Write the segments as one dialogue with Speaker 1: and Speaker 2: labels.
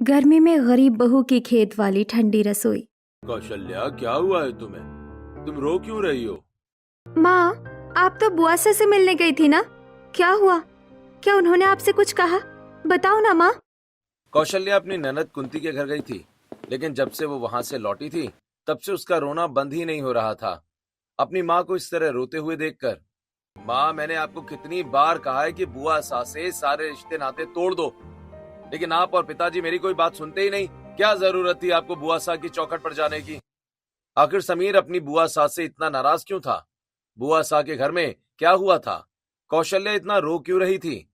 Speaker 1: गर्मी में गरीब बहू की खेत वाली ठंडी रसोई।
Speaker 2: कौशल्या, क्या हुआ है तुम्हें? तुम रो क्यों रही हो?
Speaker 1: माँ, आप तो बुआ से मिलने गई थी ना? क्या हुआ? क्या उन्होंने आपसे कुछ कहा? बताओ ना माँ।
Speaker 2: कौशल्या अपनी ननद कुंती के घर गई थी, लेकिन जब से वो वहां से लौटी थी तब से उसका रोना बंद ही नहीं हो रहा था। अपनी माँ को इस तरह रोते हुए देखकर। माँ, मैंने आपको कितनी बार कहा है कि बुआ सासे सारे रिश्ते नाते तोड़ दो, लेकिन आप और पिताजी मेरी कोई बात सुनते ही नहीं। क्या जरूरत थी आपको बुआ सा की चौखट पर जाने की? आखिर समीर अपनी बुआ सास से इतना नाराज क्यों था? बुआ सा के घर में क्या हुआ था? कौशल्या इतना रो क्यों रही थी?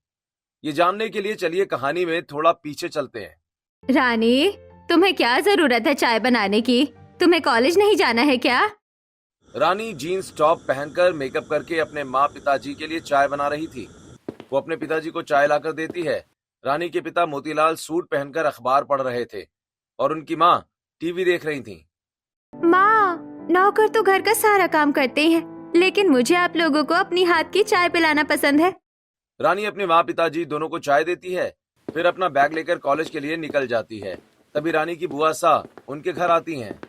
Speaker 2: ये जानने के लिए चलिए कहानी में थोड़ा पीछे चलते हैं।
Speaker 1: रानी, तुम्हें क्या जरूरत है चाय बनाने की? तुम्हें कॉलेज नहीं जाना है क्या?
Speaker 2: रानी जीन्स टॉप पहनकर मेकअप करके अपने माँ पिताजी के लिए चाय बना रही थी। वो अपने पिताजी को चाय लाकर देती है। रानी के पिता मोतीलाल सूट पहनकर अखबार पढ़ रहे थे और उनकी माँ टीवी देख रही थी।
Speaker 1: माँ, नौकर तो घर का सारा काम करते हैं, लेकिन मुझे आप लोगों को अपनी हाथ की चाय पिलाना पसंद है।
Speaker 2: रानी अपने माँ पिताजी दोनों को चाय देती है, फिर अपना बैग लेकर कॉलेज के लिए निकल जाती है। तभी रानी की बुआ सा उनके घर आती हैं।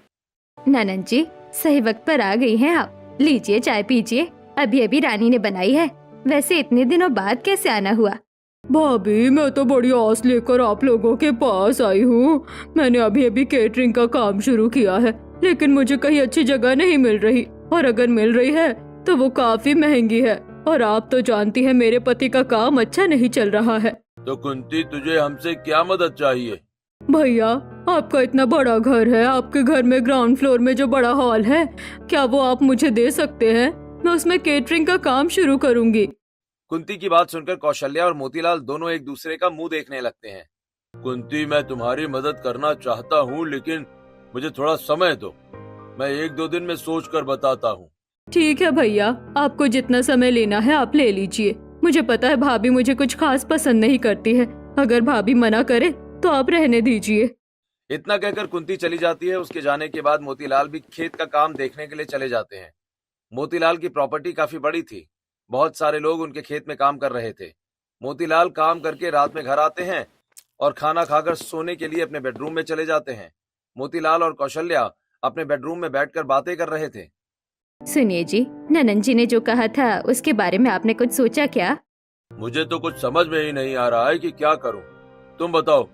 Speaker 1: ननद जी, सही वक्त पर आ गई हैं आप। लीजिए चाय पीजिए, अभी अभी रानी ने बनाई है। वैसे इतने दिनों बाद कैसे आना हुआ?
Speaker 3: भाभी, मैं तो बड़ी आस लेकर आप लोगों के पास आई हूँ। मैंने अभी अभी केटरिंग का काम शुरू किया है, लेकिन मुझे कहीं अच्छी जगह नहीं मिल रही, और अगर मिल रही है तो वो काफी महंगी है, और आप तो जानती हैं मेरे पति का काम अच्छा नहीं चल रहा है।
Speaker 2: तो कुंती, तुझे हमसे क्या मदद चाहिए?
Speaker 3: भैया, आपका इतना बड़ा घर है, आपके घर में ग्राउंड फ्लोर में जो बड़ा हॉल है, क्या वो आप मुझे दे सकते हैं? मैं उसमें केटरिंग का काम शुरू करूँगी।
Speaker 2: कुंती की बात सुनकर कौशल्या और मोतीलाल दोनों एक दूसरे का मुंह देखने लगते हैं। कुंती, मैं तुम्हारी मदद करना चाहता हूँ, लेकिन मुझे थोड़ा समय दो। मैं 1-2 दिन में सोच कर बताता हूँ।
Speaker 3: ठीक है भैया, आपको जितना समय लेना है आप ले लीजिए। मुझे पता है भाभी मुझे कुछ खास पसंद नहीं करती है। अगर भाभी मना करे तो आप रहने दीजिए।
Speaker 2: इतना कहकर कुंती चली जाती है। उसके जाने के बाद मोतीलाल भी खेत का काम देखने के लिए चले जाते हैं। मोतीलाल की प्रॉपर्टी काफी बड़ी थी। बहुत सारे लोग उनके खेत में काम कर रहे थे। मोतीलाल काम करके रात में घर आते हैं और खाना खाकर सोने के लिए अपने बेडरूम में चले जाते हैं। मोतीलाल और कौशल्या अपने बेडरूम में बैठकर बातें कर रहे थे।
Speaker 1: सुनिए जी, ननद जी ने जो कहा था उसके बारे में आपने कुछ सोचा क्या?
Speaker 2: मुझे तो कुछ समझ में ही नहीं आ रहा है कि क्या करूं। तुम बताओ,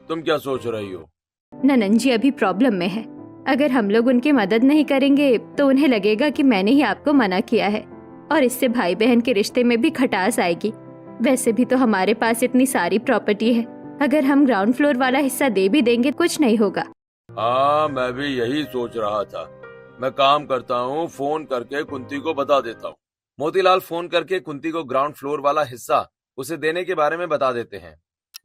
Speaker 2: तुम क्या सोच रही हो?
Speaker 1: ननद जी अभी प्रॉब्लम में है। अगर हम लोग उनकी मदद नहीं करेंगे तो उन्हें लगेगा कि मैंने ही आपको मना किया है, और इससे भाई बहन के रिश्ते में भी खटास आएगी। वैसे भी तो हमारे पास इतनी सारी प्रॉपर्टी है, अगर हम ग्राउंड फ्लोर वाला हिस्सा दे भी देंगे कुछ नहीं होगा।
Speaker 2: हाँ, मैं भी यही सोच रहा था। मैं काम करता हूँ, फोन करके कुंती को बता देता हूँ। मोतीलाल फोन करके कुंती को ग्राउंड फ्लोर वाला हिस्सा उसे देने के बारे में बता देते हैं।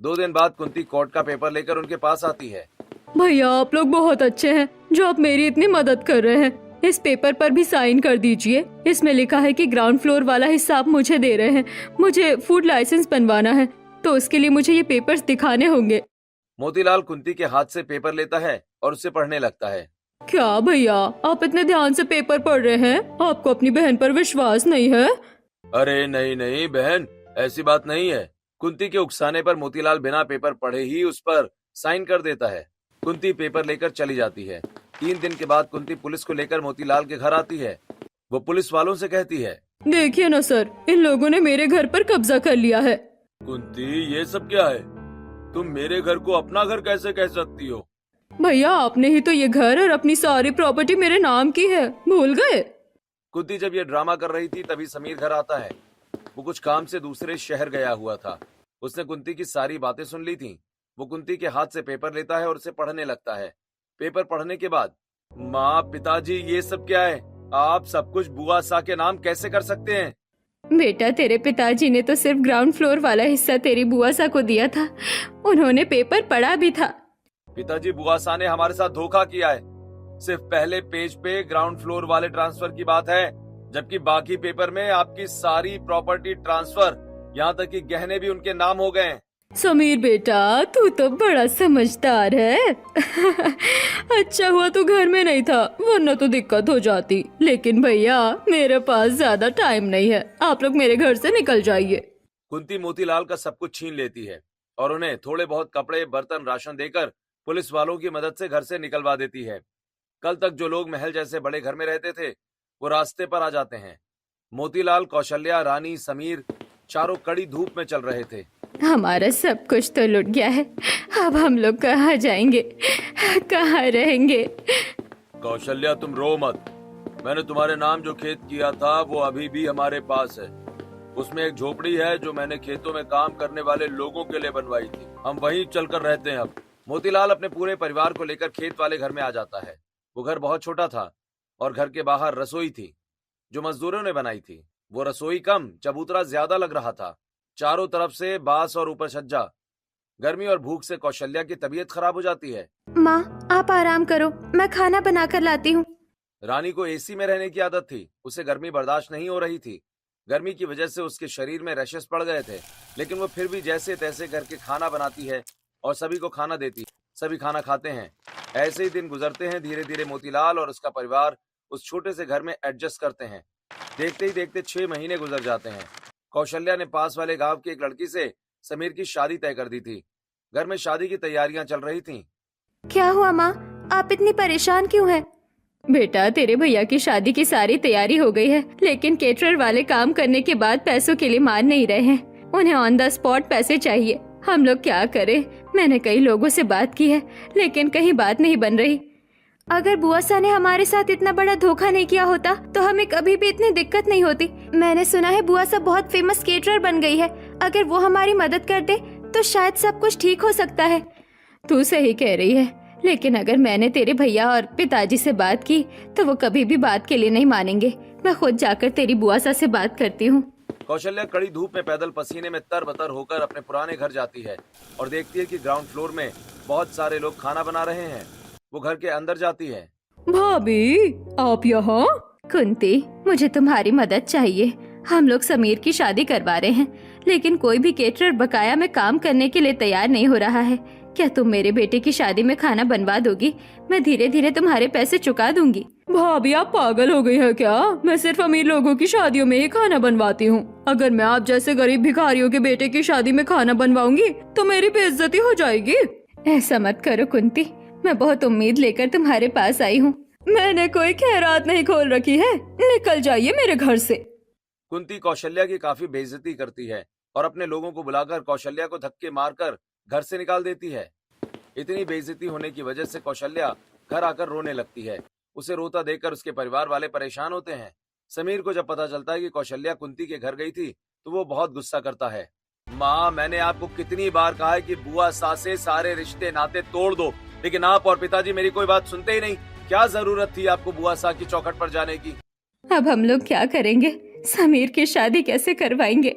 Speaker 2: 2 दिन बाद कुंती कोर्ट का पेपर लेकर उनके पास आती है।
Speaker 3: भैया, आप लोग बहुत अच्छे हैं जो आप मेरी इतनी मदद कर रहे हैं। इस पेपर पर भी साइन कर दीजिए। इसमें लिखा है कि ग्राउंड फ्लोर वाला हिस्सा आप मुझे दे रहे हैं। मुझे फूड लाइसेंस बनवाना है, तो उसके लिए मुझे ये पेपर्स दिखाने होंगे।
Speaker 2: मोतीलाल कुंती के हाथ से पेपर लेता है और उसे पढ़ने लगता है।
Speaker 3: क्या भैया, आप इतने ध्यान से पेपर पढ़ रहे हैं? आपको अपनी बहन पर विश्वास नहीं है?
Speaker 2: अरे नहीं नहीं बहन, ऐसी बात नहीं है। कुंती के उकसाने पर मोतीलाल बिना पेपर पढ़े ही उस पर साइन कर देता है। कुंती पेपर लेकर चली जाती है। 3 दिन के बाद कुंती पुलिस को लेकर मोतीलाल के घर आती है। वो पुलिस वालों से कहती है,
Speaker 3: देखिए ना सर, इन लोगों ने मेरे घर पर कब्जा कर लिया है।
Speaker 2: कुंती, ये सब क्या है? तुम मेरे घर को अपना घर कैसे कह सकती हो?
Speaker 3: भैया, आपने ही तो ये घर और अपनी सारी प्रॉपर्टी मेरे नाम की है, भूल गए?
Speaker 2: कुंती जब ये ड्रामा कर रही थी तभी समीर घर आता है। वो कुछ काम से दूसरे शहर गया हुआ था। उसने कुंती की सारी बातें सुन ली थी। वो कुंती के हाथ से पेपर लेता है और उसे पढ़ने लगता है। पेपर पढ़ने के बाद, माँ, पिताजी, ये सब क्या है? आप सब कुछ बुआ सा के नाम कैसे कर सकते हैं?
Speaker 1: बेटा, तेरे पिताजी ने तो सिर्फ ग्राउंड फ्लोर वाला हिस्सा तेरी बुआ सा को दिया था। उन्होंने पेपर पढ़ा भी था।
Speaker 2: पिताजी, बुआ सा ने हमारे साथ धोखा किया है। सिर्फ पहले पेज पे ग्राउंड फ्लोर वाले ट्रांसफर की बात है, जबकि बाकी पेपर में आपकी सारी प्रॉपर्टी ट्रांसफर, यहाँ तक कि गहने भी उनके नाम हो गए हैं।
Speaker 3: समीर बेटा, तू तो बड़ा समझदार है। अच्छा हुआ तू घर में नहीं था, वरना तो दिक्कत हो जाती। लेकिन भैया, मेरे पास ज्यादा टाइम नहीं है, आप लोग मेरे घर से निकल जाइए।
Speaker 2: कुंती मोतीलाल का सब कुछ छीन लेती है। और उन्हें थोड़े बहुत कपड़े, बर्तन, राशन देकर पुलिस वालों की मदद से घर से निकलवा देती है। कल तक जो लोग महल जैसे बड़े घर में रहते थे वो रास्ते पर आ जाते हैं। मोतीलाल, कौशल्या, रानी, समीर चारों कड़ी धूप में चल रहे थे।
Speaker 1: हमारा सब कुछ तो लुट गया है। अब हम लोग कहाँ जाएंगे, कहाँ रहेंगे?
Speaker 2: कौशल्या, तुम रो मत। मैंने तुम्हारे नाम जो खेत किया था वो अभी भी हमारे पास है। उसमें एक झोपड़ी है जो मैंने खेतों में काम करने वाले लोगों के लिए बनवाई थी। हम वहीं चलकर रहते हैं अब। मोतीलाल अपने पूरे परिवार को लेकर खेत वाले घर में आ जाता है। वो घर बहुत छोटा था और घर के बाहर रसोई थी जो मजदूरों ने बनाई थी। वो रसोई कम, चबूतरा ज्यादा लग रहा था। चारों तरफ से बांस और ऊपर छज्जा। गर्मी और भूख से कौशल्या की तबीयत खराब हो जाती है।
Speaker 1: माँ, आप आराम करो, मैं खाना बना कर लाती हूँ।
Speaker 2: रानी को एसी में रहने की आदत थी। उसे गर्मी बर्दाश्त नहीं हो रही थी। गर्मी की वजह से उसके शरीर में रैशेस पड़ गए थे, लेकिन वो फिर भी जैसे तैसे करके खाना बनाती है और सभी को खाना देती है। सभी खाना खाते हैं। ऐसे ही दिन गुजरते हैं। धीरे धीरे मोतीलाल और उसका परिवार उस छोटे से घर में एडजस्ट करते हैं। देखते ही देखते 6 महीने गुजर जाते हैं। कौशल्या ने पास वाले गांव की एक लड़की से समीर की शादी तय कर दी थी। घर में शादी की तैयारियां चल रही थीं।
Speaker 1: क्या हुआ माँ, आप इतनी परेशान क्यों हैं? बेटा, तेरे भैया की शादी की सारी तैयारी हो गई है, लेकिन केटरर वाले काम करने के बाद पैसों के लिए मान नहीं रहे हैं। उन्हें ऑन द स्पॉट पैसे चाहिए। हम लोग क्या करें? मैंने कई लोगों से बात की है, लेकिन कहीं बात नहीं बन रही। अगर बुआ सा ने हमारे साथ इतना बड़ा धोखा नहीं किया होता तो हमें कभी भी इतनी दिक्कत नहीं होती। मैंने सुना है बुआ सा बहुत फेमस केटरर बन गई है। अगर वो हमारी मदद कर दे तो शायद सब कुछ ठीक हो सकता है। तू सही कह रही है, लेकिन अगर मैंने तेरे भैया और पिताजी से बात की तो वो कभी भी बात के लिए नहीं मानेंगे। मैं खुद जाकर तेरी बुआ सा से बात करती हूँ।
Speaker 2: कौशल्या कड़ी धूप में पैदल पसीने में तरबतर होकर अपने पुराने घर जाती है और देखती है कि ग्राउंड फ्लोर में बहुत सारे लोग खाना बना रहे हैं। वो घर के अंदर जाती है।
Speaker 3: भाभी, आप यहाँ?
Speaker 1: कुंती, मुझे तुम्हारी मदद चाहिए। हम लोग समीर की शादी करवा रहे हैं, लेकिन कोई भी केटरर बकाया में काम करने के लिए तैयार नहीं हो रहा है। क्या तुम मेरे बेटे की शादी में खाना बनवा दोगी? मैं धीरे धीरे तुम्हारे पैसे चुका दूंगी।
Speaker 3: भाभी, आप पागल हो गई है क्या? मैं सिर्फ अमीर लोगों की शादियों में ही खाना बनवाती हूँ। अगर मैं आप जैसे गरीब भिखारियों के बेटे की शादी में खाना बनवाऊंगी तो मेरी बेइज्जती हो जाएगी।
Speaker 1: ऐसा मत करो कुंती, मैं बहुत उम्मीद लेकर तुम्हारे पास आई हूँ।
Speaker 3: मैंने कोई खैरात नहीं खोल रखी है। निकल जाइए मेरे घर से।
Speaker 2: कुंती कौशल्या की काफी बेइज्जती करती है और अपने लोगों को बुलाकर कौशल्या को धक्के मारकर घर से निकाल देती है। इतनी बेइज्जती होने की वजह से कौशल्या घर आकर रोने लगती है। उसे रोता देखकर उसके परिवार वाले परेशान होते हैं। समीर को जब पता चलता है कि कौशल्या कुंती के घर गई थी तो वो बहुत गुस्सा करता है। माँ, मैंने आपको कितनी बार कहा है कि बुआ सास से सारे रिश्ते नाते तोड़ दो, लेकिन आप और पिताजी मेरी कोई बात सुनते ही नहीं। क्या जरूरत थी आपको बुआ सा की चौखट पर जाने की?
Speaker 1: अब हम लोग क्या करेंगे? समीर की शादी कैसे करवाएंगे?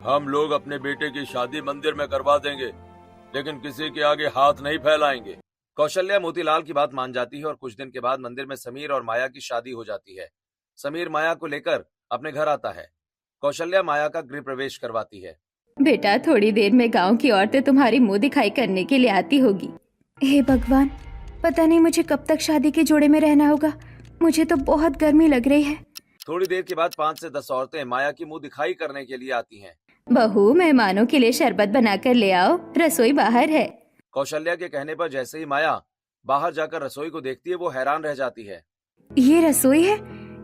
Speaker 2: हम लोग अपने बेटे की शादी मंदिर में करवा देंगे, लेकिन किसी के आगे हाथ नहीं फैलाएंगे। कौशल्या मोतीलाल की बात मान जाती है और कुछ दिन के बाद मंदिर में समीर और माया की शादी हो जाती है। समीर माया को लेकर अपने घर आता है। कौशल्या माया का गृह प्रवेश करवाती है।
Speaker 1: बेटा, थोड़ी देर में गांव की औरतें तुम्हारी मुंह दिखाई करने के लिए आती होगी। हे भगवान, पता नहीं मुझे कब तक शादी के जोड़े में रहना होगा। मुझे तो बहुत गर्मी लग रही है।
Speaker 2: थोड़ी देर के बाद 5 से 10 औरतें माया की मुंह दिखाई करने के लिए आती हैं।
Speaker 1: बहू, मेहमानों के लिए शरबत बनाकर ले आओ, रसोई बाहर है।
Speaker 2: कौशल्या के कहने पर जैसे ही माया बाहर जाकर रसोई को देखती है वो हैरान रह जाती है।
Speaker 1: ये रसोई है?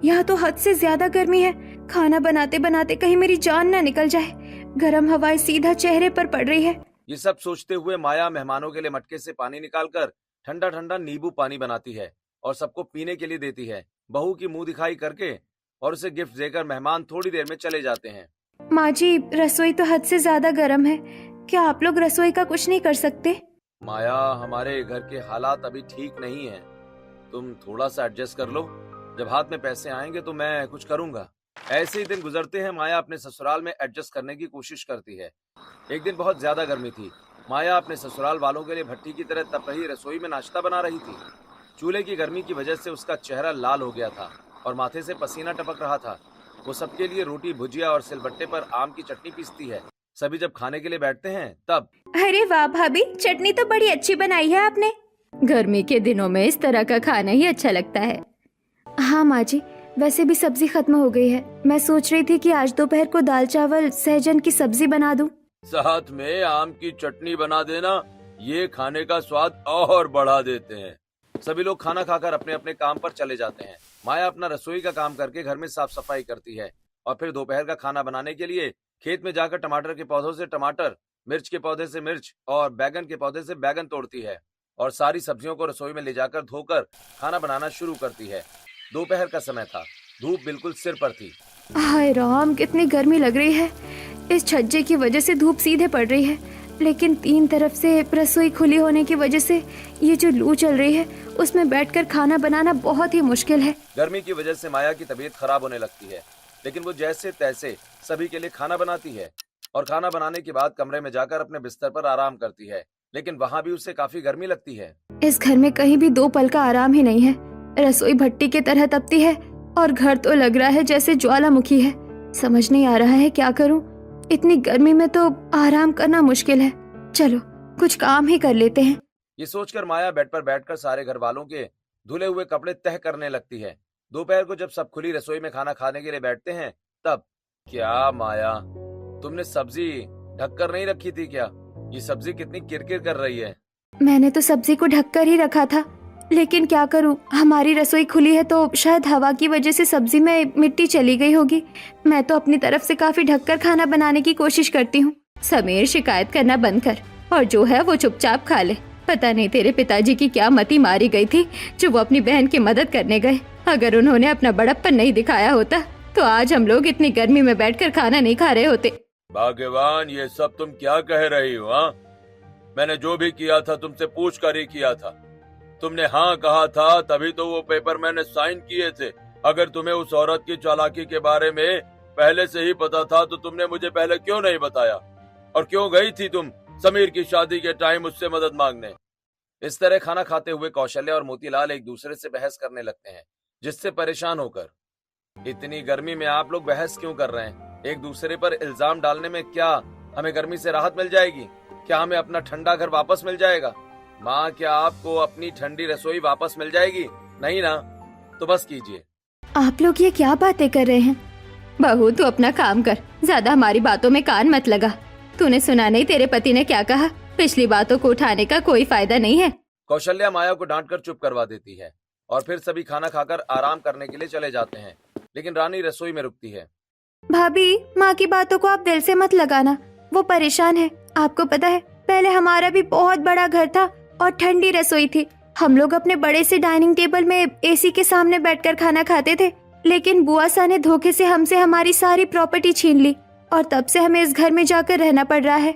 Speaker 1: यहाँ तो हद से ज्यादा गर्मी है। खाना बनाते बनाते कहीं मेरी जान ना निकल जाए। गर्म हवाएं सीधा चेहरे पर पड़ रही है।
Speaker 2: ये सब सोचते हुए माया मेहमानों के लिए मटके से पानी निकालकर ठंडा ठंडा नींबू पानी बनाती है और सबको पीने के लिए देती है। बहू की मुंह दिखाई करके और उसे गिफ्ट देकर मेहमान थोड़ी देर में चले जाते हैं।
Speaker 1: माँ जी, रसोई तो हद से ज्यादा गर्म है। क्या आप लोग रसोई का कुछ नहीं कर सकते?
Speaker 2: माया, हमारे घर के हालात अभी ठीक नहीं हैं। तुम थोड़ा सा एडजस्ट कर लो। जब हाथ में पैसे आएंगे तो मैं कुछ करूंगा। ऐसे ही दिन गुजरते हैं। माया अपने ससुराल में एडजस्ट करने की कोशिश करती है। एक दिन बहुत ज्यादा गर्मी थी। माया अपने ससुराल वालों के लिए भट्टी की तरह तप रही रसोई में नाश्ता बना रही थी। चूल्हे की गर्मी की वजह से उसका चेहरा लाल हो गया था और माथे से पसीना टपक रहा था। वो सबके लिए रोटी, भुजिया और सिलबट्टे पर आम की चटनी पीसती है। सभी जब खाने के लिए बैठते हैं तब,
Speaker 1: अरे वाह भाभी, चटनी तो बड़ी अच्छी बनाई है आपने। गर्मी के दिनों में इस तरह का खाना ही अच्छा लगता है। हाँ माँ जी, वैसे भी सब्जी खत्म हो गई है। मैं सोच रही थी कि आज दोपहर को दाल चावल सहजन की सब्जी बना दूं।
Speaker 2: साथ में आम की चटनी बना देना, ये खाने का स्वाद और बढ़ा देते हैं। सभी लोग खाना खाकर अपने अपने काम पर चले जाते हैं। माया अपना रसोई का काम करके घर में साफ सफाई करती है और फिर दोपहर का खाना बनाने के लिए खेत में जाकर टमाटर के पौधों से टमाटर, मिर्च के पौधे से मिर्च और बैगन के पौधे से बैगन तोड़ती है और सारी सब्जियों को रसोई में ले जाकर धोकर खाना बनाना शुरू करती है। दोपहर का समय था, धूप बिल्कुल सिर पर थी।
Speaker 1: हाय राम, कितनी गर्मी लग रही है। इस छज्जे की वजह से धूप सीधे पड़ रही है, लेकिन तीन तरफ से रसोई खुली होने की वजह से ये जो लू चल रही है उसमें बैठकर खाना बनाना बहुत ही मुश्किल है।
Speaker 2: गर्मी की वजह से माया की तबीयत खराब होने लगती है, लेकिन वो जैसे तैसे सभी के लिए खाना बनाती है और खाना बनाने के बाद कमरे में जाकर अपने बिस्तर पर आराम करती है, लेकिन वहाँ भी उसे काफी गर्मी लगती है।
Speaker 1: इस घर में कहीं भी दो पल का आराम ही नहीं है। रसोई भट्टी की तरह तपती है और घर तो लग रहा है जैसे ज्वालामुखी है। समझ नहीं आ रहा है क्या करूं। इतनी गर्मी में तो आराम करना मुश्किल है। चलो कुछ काम ही कर लेते हैं।
Speaker 2: ये सोचकर माया बेड पर बैठकर सारे घर वालों के धुले हुए कपड़े तह करने लगती है। दोपहर को जब सब खुली रसोई में खाना खाने के लिए बैठते हैं तब, क्या माया, तुमने सब्जी ढककर नहीं रखी थी क्या? ये सब्जी कितनी किरकिर कर रही है।
Speaker 1: मैंने तो सब्जी को ढककर ही रखा था, लेकिन क्या करूं, हमारी रसोई खुली है तो शायद हवा की वजह से सब्जी में मिट्टी चली गई होगी। मैं तो अपनी तरफ से काफी ढककर खाना बनाने की कोशिश करती हूँ। समीर, शिकायत करना बंद कर और जो है वो चुपचाप खा ले। पता नहीं तेरे पिताजी की क्या मति मारी गई थी जो वो अपनी बहन की मदद करने गए। अगर उन्होंने अपना बड़प्पन नहीं दिखाया होता तो आज हम लोग इतनी गर्मी में बैठकर खाना नहीं खा रहे होते।
Speaker 2: भाग्यवान, ये सब तुम क्या कह रही हो? हाँ, मैंने जो भी किया था तुमसे पूछ कर ही किया था। तुमने हाँ कहा था तभी तो वो पेपर मैंने साइन किए थे। अगर तुम्हें उस औरत की चालाकी के बारे में पहले से ही पता था तो तुमने मुझे पहले क्यों नहीं बताया? और क्यों गई थी तुम समीर की शादी के टाइम उससे मदद मांगने? इस तरह खाना खाते हुए कौशल्या और मोतीलाल एक दूसरे से बहस करने लगते हैं, जिससे परेशान होकर, इतनी गर्मी में आप लोग बहस क्यों कर रहे हैं? एक दूसरे पर इल्जाम डालने में क्या हमें गर्मी से राहत मिल जाएगी? क्या हमें अपना ठंडा घर वापस मिल जाएगा? माँ, क्या आपको अपनी ठंडी रसोई वापस मिल जाएगी? नहीं ना? तो बस कीजिए।
Speaker 1: आप लोग ये क्या बातें कर रहे हैं? बहू, तू अपना काम कर, ज्यादा हमारी बातों में कान मत लगा। तूने सुना नहीं तेरे पति ने क्या कहा? पिछली बातों को उठाने का कोई फायदा नहीं है।
Speaker 2: कौशल्या माया को डांटकर चुप करवा देती है और फिर सभी खाना खाकर आराम करने के लिए चले जाते हैं, लेकिन रानी रसोई में रुकती है।
Speaker 1: भाभी, माँ की बातों को आप दिल से मत लगाना, वो परेशान है। आपको पता है, पहले हमारा भी बहुत बड़ा घर था और ठंडी रसोई थी। हम लोग अपने बड़े से डाइनिंग टेबल में एसी के सामने बैठकर खाना खाते थे, लेकिन बुआ सा ने धोखे से हमसे हमारी सारी प्रॉपर्टी छीन ली और तब से हमें इस घर में जाकर रहना पड़ रहा है।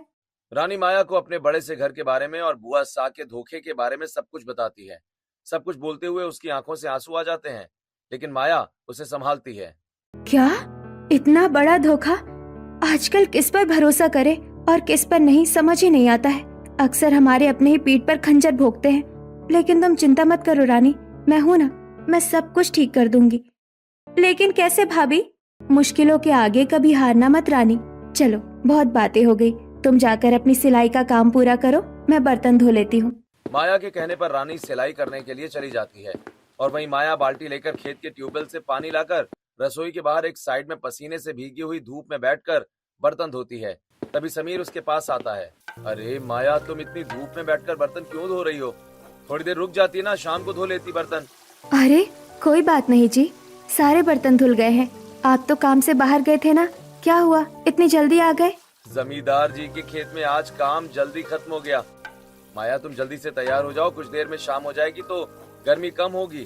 Speaker 2: रानी माया को अपने बड़े से घर के बारे में और बुआ सा के धोखे के बारे में सब कुछ बताती है। सब कुछ बोलते हुए उसकी आंखों से आंसू आ जाते हैं, लेकिन माया उसे संभालती है।
Speaker 1: क्या? इतना बड़ा धोखा? आजकल किस पर भरोसा करे और किस पर नहीं, समझ ही नहीं आता है। अक्सर हमारे अपने ही पीठ पर खंजर भोंकते हैं, लेकिन तुम चिंता मत करो रानी, मैं हूं ना, मैं सब कुछ ठीक कर दूंगी। लेकिन कैसे भाभी? मुश्किलों के आगे कभी हारना मत रानी। चलो, बहुत बातें हो गई, तुम जाकर अपनी सिलाई का काम पूरा करो, मैं बर्तन धो लेती हूँ।
Speaker 2: माया के कहने पर रानी सिलाई करने के लिए चली जाती है और वहीं माया बाल्टी लेकर खेत के ट्यूबवेल से पानी लाकर रसोई के बाहर एक साइड में पसीने से भीगी हुई धूप में बैठकर बर्तन धोती है। तभी समीर उसके पास आता है। अरे माया, तुम इतनी धूप में बैठकर बर्तन क्यों धो रही हो? थोड़ी देर रुक जाती ना, शाम को धो लेती बर्तन।
Speaker 1: अरे कोई बात नहीं जी, सारे बर्तन धुल गए हैं। आप तो काम से बाहर गए थे ना, क्या हुआ, इतनी जल्दी आ गए?
Speaker 2: जमींदार जी के खेत में आज काम जल्दी खत्म हो गया। माया, तुम जल्दी से तैयार हो जाओ, कुछ देर में शाम हो जाएगी तो गर्मी कम होगी।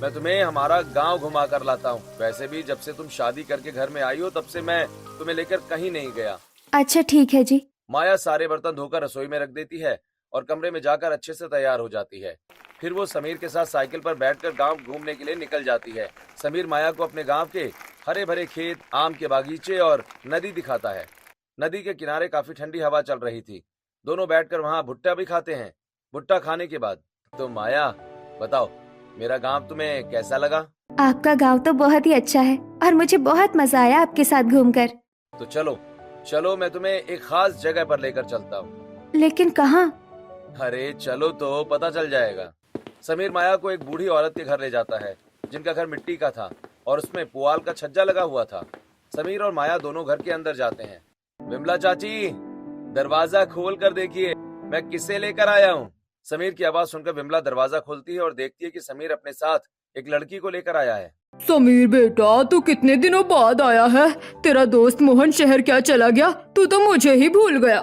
Speaker 2: मैं तुम्हें हमारा गांव घुमा कर लाता हूँ। वैसे भी जब से तुम शादी करके घर में आई हो तब से मैं तुम्हें लेकर कहीं नहीं गया।
Speaker 1: अच्छा ठीक है जी।
Speaker 2: माया सारे बर्तन धोकर रसोई में रख देती है और कमरे में जाकर अच्छे से तैयार हो जाती है। फिर वो समीर के साथ साइकिल पर बैठकर गांव घूमने के लिए निकल जाती है। समीर माया को अपने गांव के हरे भरे खेत, आम के बागीचे और नदी दिखाता है। नदी के किनारे काफी ठंडी हवा चल रही थी। दोनों बैठकर वहाँ भुट्टा भी खाते हैं। भुट्टा खाने के बाद, तो माया बताओ, मेरा गांव तुम्हें कैसा लगा?
Speaker 1: आपका गांव तो बहुत ही अच्छा है और मुझे बहुत मजा आया आपके साथ घूमकर।
Speaker 2: तो चलो चलो, मैं तुम्हें एक खास जगह पर लेकर चलता हूँ।
Speaker 1: लेकिन कहाँ?
Speaker 2: अरे चलो तो पता चल जाएगा। समीर माया को एक बूढ़ी औरत के घर ले जाता है, जिनका घर मिट्टी का था और उसमें पुआल का छज्जा लगा हुआ था। समीर और माया दोनों घर के अंदर जाते हैं। विमला चाची, दरवाजा खोल कर देखिए, मैं किसे लेकर आया हूँ। समीर की आवाज सुनकर विमला दरवाजा खोलती है और देखती है कि समीर अपने साथ एक लड़की को लेकर आया है।
Speaker 3: समीर बेटा, तू कितने दिनों बाद आया है? तेरा दोस्त मोहन शहर क्या चला गया? तू तो मुझे ही भूल गया।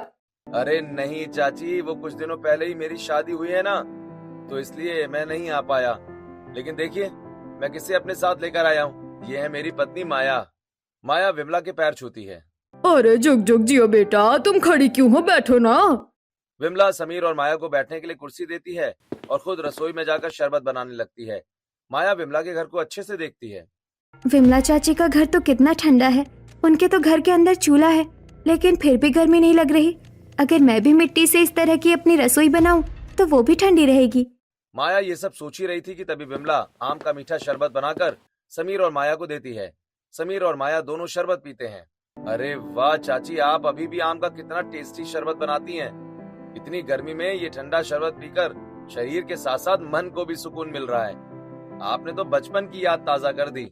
Speaker 2: अरे नहीं चाची, वो कुछ दिनों पहले ही मेरी शादी हुई है ना, तो इसलिए मैं नहीं आ पाया। लेकिन देखिए, मैं किसे अपने साथ लेकर आया हूँ। ये है मेरी पत्नी माया। माया विमला के पैर छूती है।
Speaker 3: अरे जुग जुग जियो बेटा, तुम खड़ी क्यों हो? बैठो ना।
Speaker 2: विमला समीर और माया को बैठने के लिए कुर्सी देती है और खुद रसोई में जाकर शरबत बनाने लगती है। माया विमला के घर को अच्छे से देखती है।
Speaker 1: विमला चाची का घर तो कितना ठंडा है। उनके तो घर के अंदर चूल्हा है, लेकिन फिर भी गर्मी नहीं लग रही। अगर मैं भी मिट्टी से इस तरह की अपनी रसोई बनाऊं तो वो भी ठंडी रहेगी।
Speaker 2: माया ये सब सोच ही रही थी कि तभी विमला आम का मीठा शरबत बनाकर समीर और माया को देती है। समीर और माया दोनों शरबत पीते हैं। अरे वाह चाची, आप अभी भी आम का कितना टेस्टी शरबत बनाती हैं। इतनी गर्मी में ये ठंडा शरबत पीकर शरीर के साथ साथ मन को भी सुकून मिल रहा है। आपने तो बचपन की याद ताजा कर दी।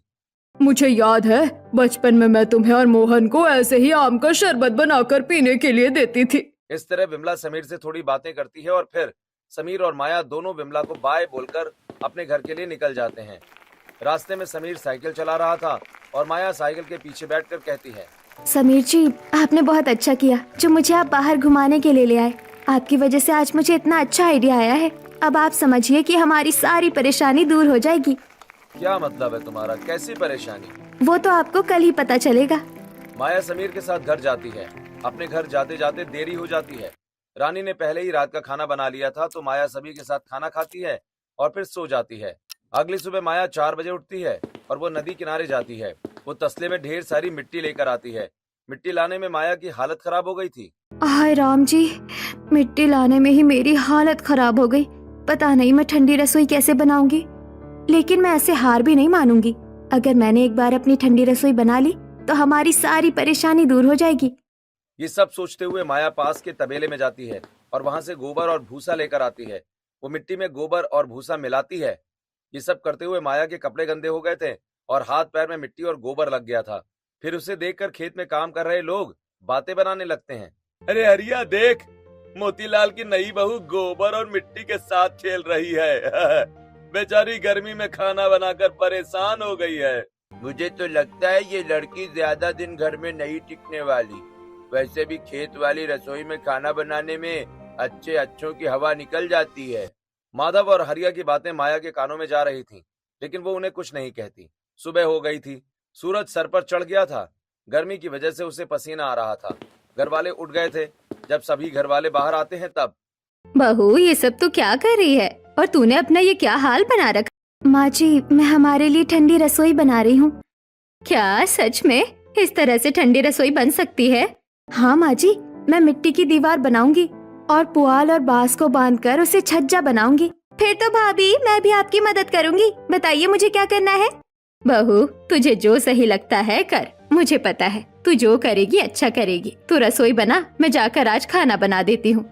Speaker 3: मुझे याद है, बचपन में मैं तुम्हें और मोहन को ऐसे ही आम का शरबत बनाकर पीने के लिए देती थी।
Speaker 2: इस तरह विमला समीर से थोड़ी बातें करती है और फिर समीर और माया दोनों विमला को बाय बोलकर अपने घर के लिए निकल जाते हैं। रास्ते में समीर साइकिल चला रहा था और माया साइकिल के पीछे बैठकर कहती है,
Speaker 1: समीर जी, आपने बहुत अच्छा किया जो मुझे आप बाहर घुमाने के लिए ले आए। आपकी वजह से आज मुझे इतना अच्छा आइडिया आया है। अब आप समझिए कि हमारी सारी परेशानी दूर हो जाएगी।
Speaker 2: क्या मतलब है तुम्हारा? कैसी परेशानी?
Speaker 1: वो तो आपको कल ही पता चलेगा।
Speaker 2: माया समीर के साथ घर जाती है। अपने घर जाते जाते देरी हो जाती है। रानी ने पहले ही रात का खाना बना लिया था, तो माया सभी के साथ खाना खाती है और फिर सो जाती है। अगली सुबह माया 4 बजे उठती है और वो नदी किनारे जाती है। वो तसले में ढेर सारी मिट्टी लेकर आती है। मिट्टी लाने में माया की हालत खराब हो गई थी।
Speaker 1: हाय राम जी, मिट्टी लाने में ही मेरी हालत खराब हो गई। पता नहीं मैं ठंडी रसोई कैसे बनाऊंगी, लेकिन मैं ऐसे हार भी नहीं मानूंगी। अगर मैंने एक बार अपनी ठंडी रसोई बना ली तो हमारी सारी परेशानी दूर हो जाएगी।
Speaker 2: ये सब सोचते हुए माया पास के तबेले में जाती है और वहां से गोबर और भूसा लेकर आती है। वो मिट्टी में गोबर और भूसा मिलाती है। ये सब करते हुए माया के कपड़े गंदे हो गए थे और हाथ पैर में मिट्टी और गोबर लग गया था। फिर उसे देखकर खेत में काम कर रहे लोग बातें बनाने लगते हैं। अरे हरिया देख, मोतीलाल की नई बहू गोबर और मिट्टी के साथ खेल रही है। बेचारी गर्मी में खाना बनाकर परेशान हो गई है। मुझे तो लगता है ये लड़की ज्यादा दिन घर में नहीं टिकने वाली। वैसे भी खेत वाली रसोई में खाना बनाने में अच्छों की हवा निकल जाती है। माधव और हरिया की बातें माया के कानों में जा रही थीं, लेकिन वो उन्हें कुछ नहीं कहती। सुबह हो गई थी। सूरज सर पर चढ़ गया था। गर्मी की वजह से उसे पसीना आ रहा था। घर वाले उठ गए थे। जब सभी घर वाले बाहर आते हैं तब,
Speaker 1: बहू, ये सब तो क्या कर रही है और तूने अपना ये क्या हाल बना रखा? माँ जी, मैं हमारे लिए ठंडी रसोई बना रही हूँ। क्या सच में इस तरह से ठंडी रसोई बन सकती है? हाँ माँ जी, मैं मिट्टी की दीवार बनाऊंगी और पुआल और बांस को बांधकर उसे छज्जा बनाऊंगी। फिर तो भाभी, मैं भी आपकी मदद करूंगी। बताइए मुझे क्या करना है? बहू, तुझे जो सही लगता है कर। मुझे पता है तू जो करेगी अच्छा करेगी। तू रसोई बना, मैं जाकर आज खाना बना देती हूँ।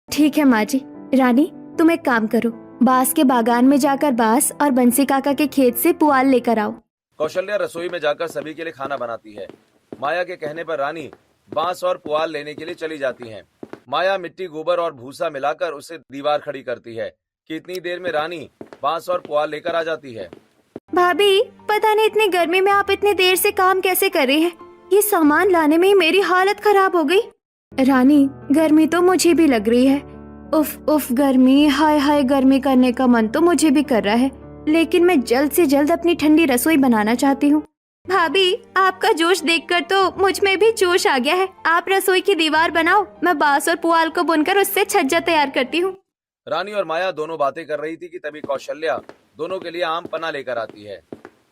Speaker 1: ठीक है माँ जी। रानी, तुम एक काम करो, बांस के बागान में जाकर बांस और बंसी काका के खेत से पुआल लेकर आओ।
Speaker 2: कौशल्या रसोई में जाकर सभी के लिए खाना बनाती है। माया के कहने पर रानी बांस और पुआल लेने के लिए चली जाती हैं। माया मिट्टी, गोबर और भूसा मिलाकर उसे दीवार खड़ी करती है कि इतनी देर में रानी बांस और पुआल लेकर आ जाती है।
Speaker 1: भाभी, पता नहीं इतनी गर्मी में आप इतनी देर से काम कैसे कर रही हैं? ये सामान लाने में ही मेरी हालत खराब हो गई। रानी, गर्मी तो मुझे भी लग रही है। उफ उफ गर्मी, हाय हाय, गर्मी करने का मन तो मुझे भी कर रहा है, लेकिन मैं जल्द से जल्द अपनी ठंडी रसोई बनाना चाहती हूँ। भाभी, आपका जोश देखकर तो मुझ में भी जोश आ गया है। आप रसोई की दीवार बनाओ, मैं बांस और पुआल को बुनकर उससे छज्जा तैयार करती हूँ।
Speaker 2: रानी और माया दोनों बातें कर रही थी कि तभी कौशल्या दोनों के लिए आम पन्ना लेकर आती है।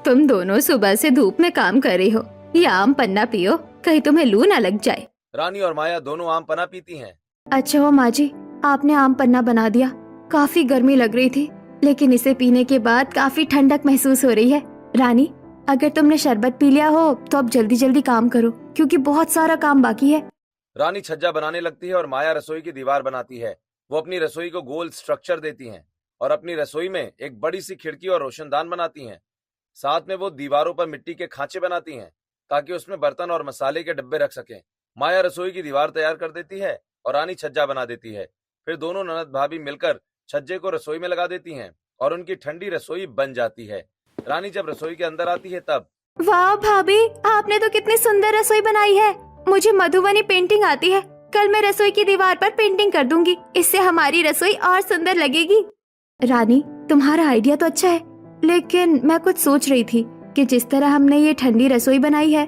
Speaker 1: तुम दोनों सुबह से धूप में काम कर रही हो, ये आम पन्ना पियो, कहीं तुम्हें लू ना लग जाए।
Speaker 2: रानी और माया दोनों आम पन्ना पीती हैं।
Speaker 1: अच्छा हो माँ जी, आपने आम पन्ना बना दिया। काफी गर्मी लग रही थी, लेकिन इसे पीने के बाद काफी ठंडक महसूस हो रही है। रानी, अगर तुमने शरबत पी लिया हो तो अब जल्दी जल्दी काम करो, क्योंकि बहुत सारा काम बाकी है।
Speaker 2: रानी छज्जा बनाने लगती है और माया रसोई की दीवार बनाती है। वो अपनी रसोई को गोल स्ट्रक्चर देती हैं और अपनी रसोई में एक बड़ी सी खिड़की और रोशनदान बनाती हैं। साथ में वो दीवारों पर मिट्टी के खांचे बनाती हैं ताकि उसमें बर्तन और मसाले के डब्बे रख सकें। माया रसोई की दीवार तैयार कर देती है और रानी छज्जा बना देती है। फिर दोनों ननद भाभी मिलकर छज्जे को रसोई में लगा देती हैं और उनकी ठंडी रसोई बन जाती है। रानी जब रसोई के अंदर आती है तब
Speaker 1: वाह भाभी, आपने तो कितनी सुंदर रसोई बनाई है। मुझे मधुबनी पेंटिंग आती है। कल मैं रसोई की दीवार पर पेंटिंग कर दूंगी। इससे हमारी रसोई और सुंदर लगेगी। रानी, तुम्हारा आइडिया तो अच्छा है, लेकिन मैं कुछ सोच रही थी कि जिस तरह हमने ये ठंडी रसोई बनाई है,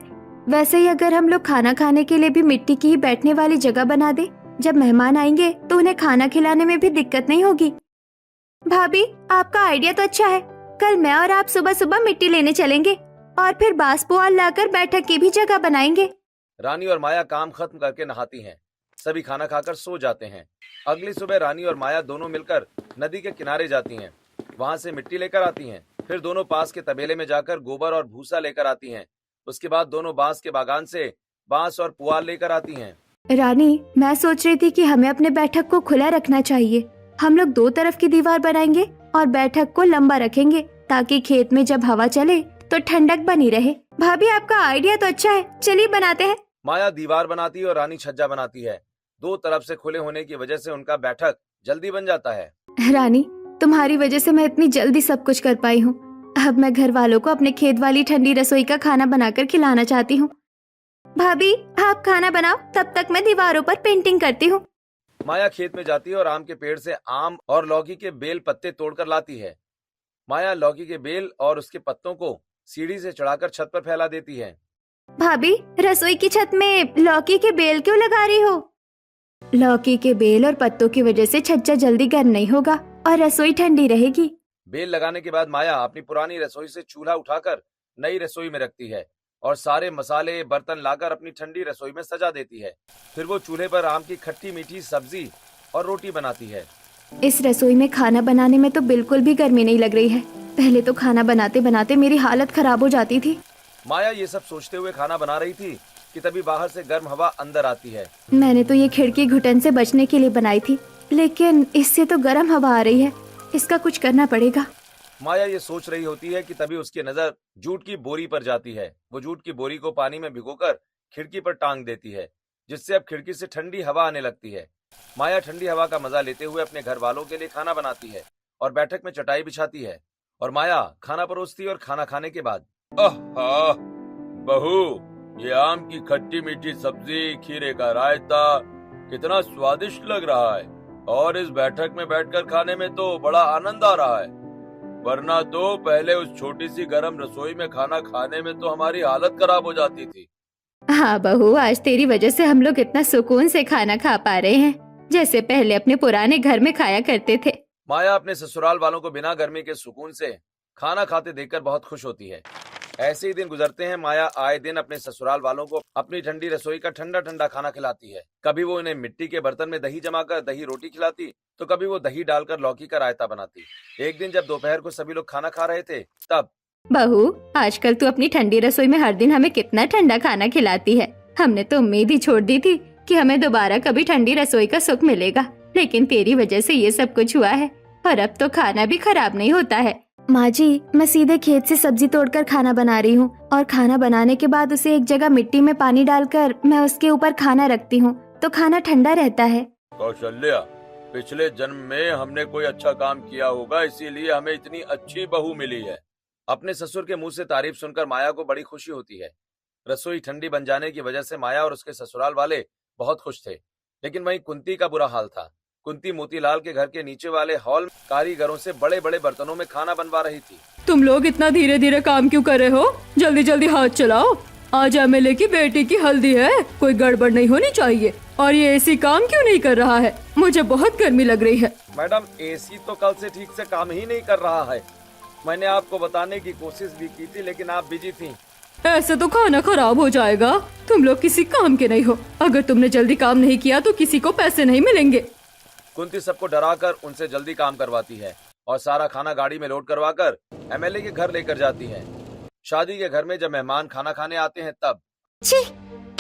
Speaker 1: वैसे ही अगर हम लोग खाना खाने के लिए भी मिट्टी की ही बैठने वाली जगह बना दे, जब मेहमान आएंगे तो उन्हें खाना खिलाने में भी दिक्कत नहीं होगी। भाभी, आपका आइडिया तो अच्छा है। कल मैं और आप सुबह सुबह मिट्टी लेने चलेंगे और फिर बांस पुआल लाकर बैठक की भी जगह बनाएंगे।
Speaker 2: रानी और माया काम खत्म करके नहाती हैं। सभी खाना खाकर सो जाते हैं। अगली सुबह रानी और माया दोनों मिलकर नदी के किनारे जाती हैं। वहां से मिट्टी लेकर आती हैं। फिर दोनों पास के तबेले में जाकर गोबर और भूसा लेकर आती हैं। उसके बाद दोनों बांस के बागान से बांस और पुआल लेकर आती हैं।
Speaker 1: रानी, मैं सोच रही थी कि हमें अपने बैठक को खुला रखना चाहिए। हम लोग दो तरफ की दीवार बनाएंगे और बैठक को लंबा रखेंगे ताकि खेत में जब हवा चले तो ठंडक बनी रहे। भाभी, आपका आइडिया तो अच्छा है, चलिए बनाते हैं।
Speaker 2: माया दीवार बनाती है और रानी छज्जा बनाती है। दो तरफ से खुले होने की वजह से उनका बैठक जल्दी बन जाता है।
Speaker 1: रानी, तुम्हारी वजह से मैं इतनी जल्दी सब कुछ कर पाई हूँ। अब मैं घर वालों को अपने खेत वाली ठंडी रसोई का खाना बनाकर खिलाना चाहती हूँ। भाभी, आप खाना बनाओ, तब तक मैं दीवारों पर पेंटिंग करती हूँ।
Speaker 2: माया खेत में जाती है और आम के पेड़ से आम और लौकी के बेल पत्ते तोड़कर लाती है। माया लौकी के बेल और उसके पत्तों को सीढ़ी से चढ़ाकर छत पर फैला देती है।
Speaker 1: भाभी, रसोई की छत में लौकी के बेल क्यों लगा रही हो? लौकी के बेल और पत्तों की वजह से छज्जा जल्दी गर्म नहीं होगा और रसोई ठंडी रहेगी।
Speaker 2: बेल लगाने के बाद माया अपनी पुरानी रसोई से चूल्हा उठाकर नई रसोई में रखती है और सारे मसाले बर्तन लाकर अपनी ठंडी रसोई में सजा देती है। फिर वो चूल्हे पर आम की खट्टी मीठी सब्जी और रोटी बनाती है।
Speaker 1: इस रसोई में खाना बनाने में तो बिल्कुल भी गर्मी नहीं लग रही है। पहले तो खाना बनाते बनाते मेरी हालत खराब हो जाती थी।
Speaker 2: माया ये सब सोचते हुए खाना बना रही थी कि तभी बाहर से गर्म हवा अंदर आती है।
Speaker 1: मैंने तो ये खिड़की घुटन से बचने के लिए बनाई थी, लेकिन इससे तो गर्म हवा आ रही है। इसका कुछ करना पड़ेगा।
Speaker 2: माया ये सोच रही होती है कि तभी उसकी नजर जूट की बोरी पर जाती है। वो जूट की बोरी को पानी में भिगोकर खिड़की पर टांग देती है, जिससे अब खिड़की से ठंडी हवा आने लगती है। माया ठंडी हवा का मजा लेते हुए अपने घर वालों के लिए खाना बनाती है और बैठक में चटाई बिछाती है और माया खाना परोसती है। और खाना खाने के बाद, आहा बहू, ये आम की खट्टी मीठी सब्जी, खीरे का रायता कितना स्वादिष्ट लग रहा है और इस बैठक में बैठकर खाने में तो बड़ा आनंद आ रहा है। वरना तो पहले उस छोटी सी गर्म रसोई में खाना खाने में तो हमारी हालत खराब हो जाती थी।
Speaker 1: हाँ बहू, आज तेरी वजह से हम लोग इतना सुकून से खाना खा पा रहे हैं, जैसे पहले अपने पुराने घर में खाया करते थे।
Speaker 2: माया अपने ससुराल वालों को बिना गर्मी के सुकून से खाना खाते देखकर बहुत खुश होती है। ऐसे ही दिन गुजरते हैं। माया आए दिन अपने ससुराल वालों को अपनी ठंडी रसोई का ठंडा ठंडा खाना खिलाती है। कभी वो उन्हें मिट्टी के बर्तन में दही जमाकर दही रोटी खिलाती, तो कभी वो दही डालकर लौकी का रायता बनाती। एक दिन जब दोपहर को सभी लोग खाना खा रहे थे तब,
Speaker 1: बहू, आजकल तू अपनी ठंडी रसोई में हर दिन हमें कितना ठंडा खाना खिलाती है। हमने तो उम्मीद ही छोड़ दी थी कि हमें दोबारा कभी ठंडी रसोई का सुख मिलेगा, लेकिन तेरी वजह से ये सब कुछ हुआ है और अब तो खाना भी खराब नहीं होता है। माँ जी, मैं सीधे खेत से सब्जी तोड़कर खाना बना रही हूँ और खाना बनाने के बाद उसे एक जगह मिट्टी में पानी डालकर मैं उसके ऊपर खाना रखती हूँ, तो खाना ठंडा रहता है।
Speaker 2: कौशल्या, पिछले जन्म में हमने कोई अच्छा काम किया होगा, इसीलिए हमें इतनी अच्छी बहू मिली है। अपने ससुर के मुंह से तारीफ सुनकर माया को बड़ी खुशी होती है। रसोई ठंडी बन जाने की वजह से माया और उसके ससुराल वाले बहुत खुश थे, लेकिन वहीं कुंती का बुरा हाल था। कुंती मोतीलाल के घर के नीचे वाले हॉल कारीगरों से बड़े बड़े बर्तनों में खाना बनवा रही थी।
Speaker 3: तुम लोग इतना धीरे धीरे काम क्यों कर रहे हो? जल्दी जल्दी हाथ चलाओ। आज एमएलए की बेटी की हल्दी है, कोई गड़बड़ नहीं होनी चाहिए। और ये एसी काम क्यों नहीं कर रहा है? मुझे बहुत गर्मी लग रही है।
Speaker 2: मैडम, एसी तो कल से ठीक से काम ही नहीं कर रहा है। मैंने आपको बताने की कोशिश भी की थी, लेकिन आप बिजी थी।
Speaker 3: ऐसे तो खाना खराब हो जाएगा। तुम लोग किसी काम के नहीं हो। अगर तुमने जल्दी काम नहीं किया तो किसी को पैसे नहीं मिलेंगे।
Speaker 2: कुंती सबको डराकर उनसे जल्दी काम करवाती है और सारा खाना गाड़ी में लोड करवाकर एमएलए के घर लेकर जाती है। शादी के घर में जब मेहमान खाना खाने आते हैं तब,
Speaker 4: छी,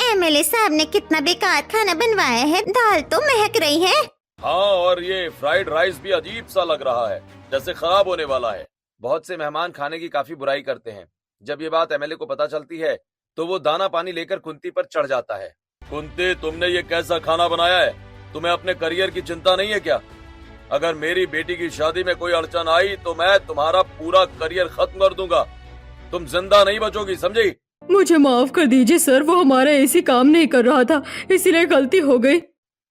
Speaker 4: एमएलए साहब ने कितना बेकार खाना बनवाया है। दाल तो महक रही है।
Speaker 2: हाँ, और ये फ्राइड राइस भी अजीब सा लग रहा है, जैसे खराब होने वाला है। बहुत से मेहमान खाने की काफी बुराई करते हैं। जब ये बात एमएलए को पता चलती है तो वो दाना पानी लेकर कुंती पर चढ़ जाता है। कुंती, तुमने ये कैसा खाना बनाया है? तुम्हें अपने करियर की चिंता नहीं है क्या? अगर मेरी बेटी की शादी में कोई अड़चन आई तो मैं तुम्हारा पूरा करियर खत्म कर दूंगा। तुम जिंदा नहीं बचोगी, समझी?
Speaker 3: मुझे माफ कर दीजिए सर, वो हमारा एसी काम नहीं कर रहा था, इसीलिए गलती हो गई।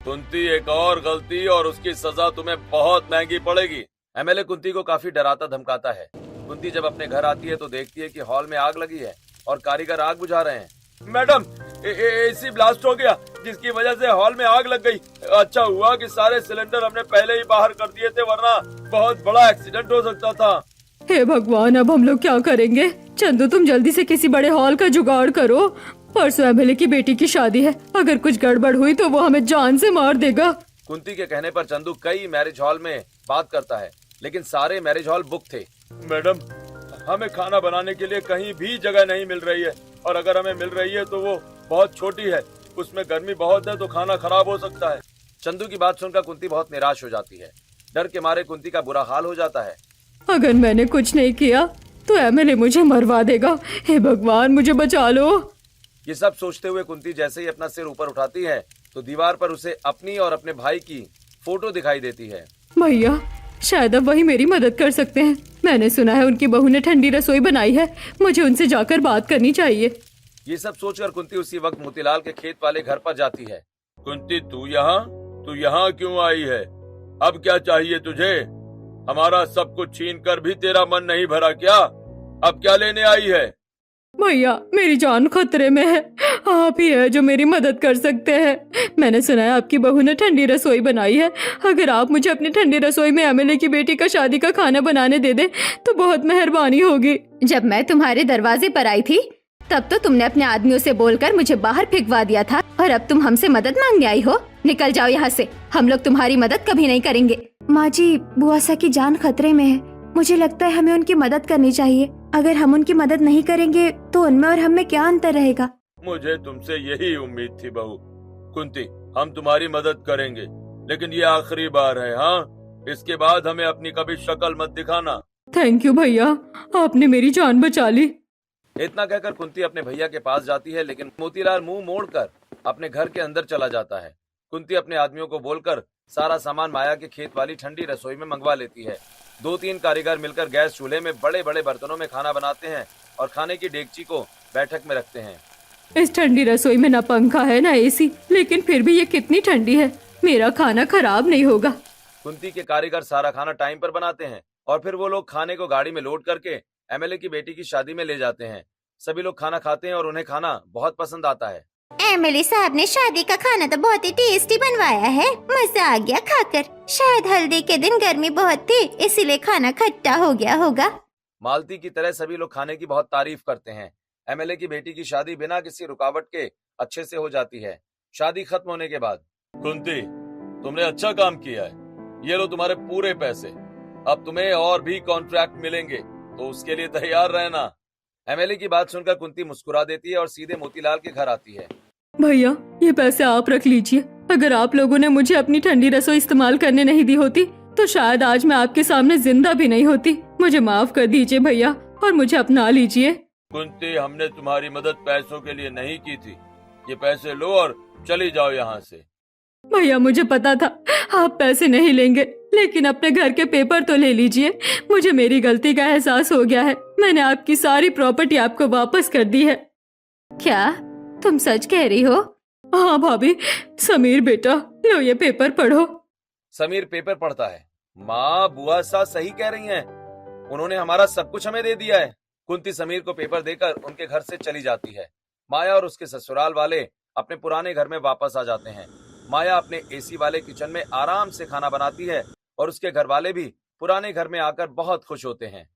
Speaker 2: कुंती, एक और गलती और उसकी सजा तुम्हें बहुत महंगी पड़ेगी। एमएलए कुंती को काफी डराता धमकाता है। कुंती जब अपने घर आती है तो देखती है कि हॉल में आग लगी है और कारीगर आग बुझा रहे हैं। मैडम, एसी ब्लास्ट हो गया जिसकी वजह से हॉल में आग लग गई। अच्छा हुआ कि सारे सिलेंडर हमने पहले ही बाहर कर दिए थे, वरना बहुत बड़ा एक्सीडेंट हो सकता था।
Speaker 3: हे भगवान, अब हम लोग क्या करेंगे? चंदू, तुम जल्दी से किसी बड़े हॉल का जुगाड़ करो। परसों एमएलए की बेटी की शादी है, अगर कुछ गड़बड़ हुई तो वो हमें जान से मार देगा।
Speaker 2: कुंती के कहने पर चंदू कई मैरिज हॉल में बात करता है, लेकिन सारे मैरिज हॉल बुक थे। मैडम, हमें खाना बनाने के लिए कहीं भी जगह नहीं मिल रही है, और अगर हमें मिल रही है तो वो बहुत छोटी है, उसमें गर्मी बहुत है तो खाना खराब हो सकता है। चंदू की बात सुनकर कुंती बहुत निराश हो जाती है। डर के मारे कुंती का बुरा हाल हो जाता है।
Speaker 3: अगर मैंने कुछ नहीं किया तो एमएलए मुझे मरवा देगा। हे भगवान, मुझे बचा लो।
Speaker 2: ये सब सोचते हुए कुंती जैसे ही अपना सिर ऊपर उठाती है तो दीवार पर उसे अपनी और अपने भाई की फोटो दिखाई देती है।
Speaker 3: भैया, शायद अब वही मेरी मदद कर सकते हैं। मैंने सुना है उनकी बहू ने ठंडी रसोई बनाई है, मुझे उनसे जाकर बात करनी चाहिए।
Speaker 2: ये सब सोचकर कुंती उसी वक्त मोतीलाल के खेत वाले घर पर जाती है। कुंती, तू यहाँ क्यों आई है? अब क्या चाहिए तुझे? हमारा सब कुछ छीन कर भी तेरा मन नहीं भरा क्या? अब क्या लेने आई है?
Speaker 3: भैया, मेरी जान खतरे में है, आप ही है जो मेरी मदद कर सकते हैं। मैंने सुना है आपकी बहू ने ठंडी रसोई बनाई है, अगर आप मुझे अपनी ठंडी रसोई में एमएलए की बेटी का शादी का खाना बनाने दे दे तो बहुत मेहरबानी होगी।
Speaker 1: जब मैं तुम्हारे दरवाजे पर आई थी तब तो तुमने अपने आदमियों से बोलकर मुझे बाहर फेंकवा दिया था, और अब तुम हमसे मदद मांगने आई हो? निकल जाओ यहाँ से, हम लोग तुम्हारी मदद कभी नहीं करेंगे। माँ जी, बुआसा की जान खतरे में है, मुझे लगता है हमें उनकी मदद करनी चाहिए। अगर हम उनकी मदद नहीं करेंगे तो उनमें और हम में क्या अंतर रहेगा?
Speaker 2: मुझे तुमसे यही उम्मीद थी बहू। कुंती, हम तुम्हारी मदद करेंगे, लेकिन ये आखिरी बार है। हाँ, इसके बाद हमें अपनी कभी शक्ल मत दिखाना।
Speaker 3: थैंक यू भैया, आपने मेरी जान बचा ली।
Speaker 2: इतना कहकर कुंती अपने भैया के पास जाती है, लेकिन मोतीलाल मुंह मोड़कर अपने घर के अंदर चला जाता है। कुंती अपने आदमियों को बोलकर सारा सामान माया के खेत वाली ठंडी रसोई में मंगवा लेती है। 2-3 कारीगर मिलकर गैस चूल्हे में बड़े बड़े बर्तनों में खाना बनाते हैं और खाने की डेगची को बैठक में रखते हैं।
Speaker 3: इस ठंडी रसोई में ना पंखा है ना एसी, लेकिन फिर भी ये कितनी ठंडी है, मेरा खाना खराब नहीं होगा।
Speaker 2: कुंती के कारीगर सारा खाना टाइम पर बनाते हैं और फिर वो लोग खाने को गाड़ी में लोड करके एमएलए की बेटी की शादी में ले जाते हैं। सभी लोग खाना खाते हैं और उन्हें खाना बहुत पसंद आता है।
Speaker 4: एमएलए साहब ने शादी का खाना तो बहुत ही टेस्टी बनवाया है, मजा आ गया खाकर। शायद हल्दी के दिन गर्मी बहुत थी, इसीलिए खाना खट्टा हो गया होगा।
Speaker 2: मालती की तरह सभी लोग खाने की बहुत तारीफ करते हैं। एमएलए की बेटी की शादी बिना किसी रुकावट के अच्छे से हो जाती है। शादी खत्म होने के बाद, कुंती, तुमने अच्छा काम किया है, ये लो तुम्हारे पूरे पैसे, अब तुम्हें और भी कॉन्ट्रैक्ट मिलेंगे, तो उसके लिए तैयार रहना। एमएलए की बात सुनकर कुंती मुस्कुरा देती है और सीधे मोतीलाल के घर आती है।
Speaker 3: भैया, ये पैसे आप रख लीजिए। अगर आप लोगों ने मुझे अपनी ठंडी रसोई इस्तेमाल करने नहीं दी होती तो शायद आज मैं आपके सामने जिंदा भी नहीं होती। मुझे माफ कर दीजिए भैया, और मुझे अपना लीजिए।
Speaker 2: कुंती, हमने तुम्हारी मदद पैसों के लिए नहीं की थी, ये पैसे लो और चली जाओ यहाँ से।
Speaker 3: भैया, मुझे पता था आप पैसे नहीं लेंगे, लेकिन अपने घर के पेपर तो ले लीजिए। मुझे मेरी गलती का एहसास हो गया है, मैंने आपकी सारी प्रॉपर्टी आपको वापस कर दी है।
Speaker 1: क्या तुम सच कह रही हो?
Speaker 3: हाँ भाभी। समीर बेटा, लो ये पेपर पढ़ो।
Speaker 2: समीर पेपर पढ़ता है। माँ, बुआ सास सही कह रही हैं, उन्होंने हमारा सब कुछ हमें दे दिया है। कुंती समीर को पेपर देकर उनके घर से चली जाती है। माया और उसके ससुराल वाले अपने पुराने घर में वापस आ जाते हैं। माया अपने एसी वाले किचन में आराम से खाना बनाती है और उसके घर वाले भी पुराने घर में आकर बहुत खुश होते हैं।